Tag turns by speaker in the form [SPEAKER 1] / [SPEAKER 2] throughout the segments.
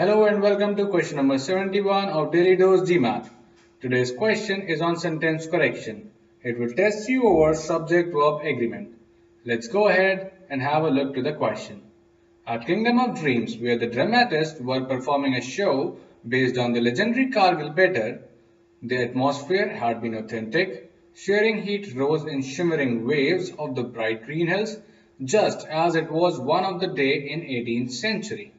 [SPEAKER 1] Hello and welcome to question number 71 of Daily Dose Gmat. Today's question is on sentence correction. It will test you over subject-verb agreement. Let's go ahead and have a look to the question. At Kingdom of Dreams, where the dramatists were performing a show based on the legendary Kargil battle, the atmosphere had been authentic. Searing heat rose in shimmering waves of the bright green hills, just as it was one of the day in 18th century.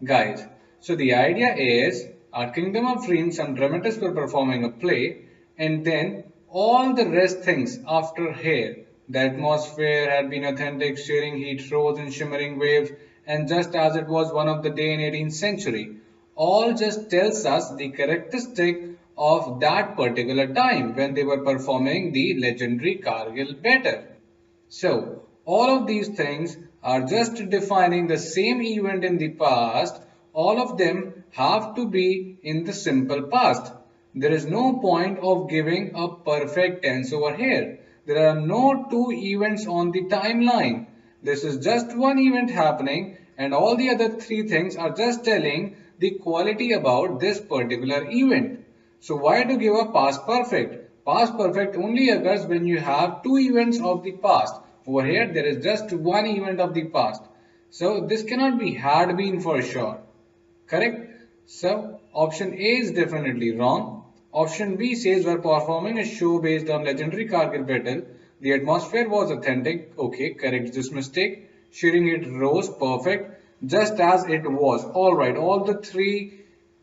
[SPEAKER 1] Guys, so the idea is at Kingdom of Dreams, some dramatists were performing a play, and then all the rest things after here, the atmosphere had been authentic, searing heat rose in shimmering waves, and just as it was one of the day in 18th century, all just tells us the characteristic of that particular time when they were performing the legendary Kargil battle. So, all of these things are just defining the same event in the past. All of them have to be in the simple past. There is no point of giving a perfect tense over here. There are no two events on the timeline. This is just one event happening and all the other three things are just telling the quality about this particular event. So why to give a past perfect? Past perfect only occurs when you have two events of the past. Over here there is just one event of the past. So this cannot be had been for sure. Correct? So option A is definitely wrong. Option B says we're performing a show based on legendary Kargil battle. The atmosphere was authentic. Okay, correct this mistake. Shearing it rose perfect. Just as it was. Alright, all the three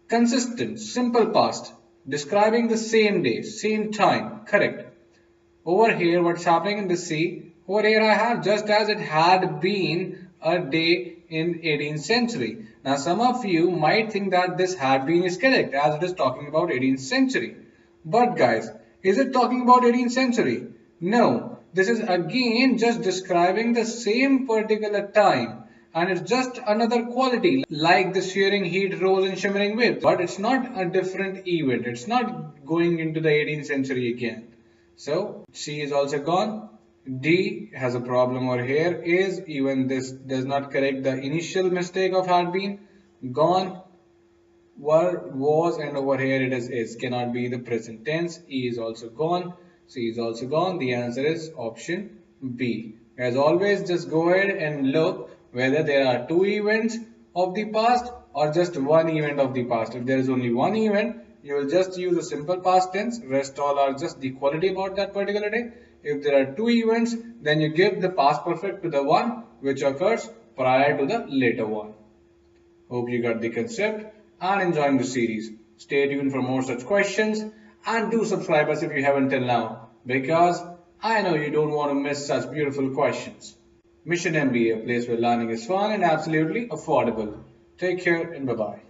[SPEAKER 1] consistent, simple past. Describing the same day, same time. Correct. Over here, what's happening in the sea? Over here, I have just as it had been a day in 18th century. Now, some of you might think that this had been is correct as it is talking about 18th century. But guys, is it talking about 18th century? No. This is again just describing the same particular time. And it's just another quality like the searing heat rose and shimmering waves. But it's not a different event. It's not going into the 18th century again. So C is also gone. D has a problem over here is even this does not correct the initial mistake of had been gone. Were, was, and over here it is cannot be the present tense. E is also gone. C is also gone. The answer is option B. As always, just go ahead and look whether there are two events of the past or just one event of the past. If there is only one event, you will just use a simple past tense. Rest all are just the quality about that particular day. If there are two events, then you give the past perfect to the one which occurs prior to the later one. Hope you got the concept and enjoying the series. Stay tuned for more such questions and do subscribe us if you haven't till now, because I know you don't want to miss such beautiful questions. Mission MBA, a place where learning is fun and absolutely affordable. Take care and bye-bye.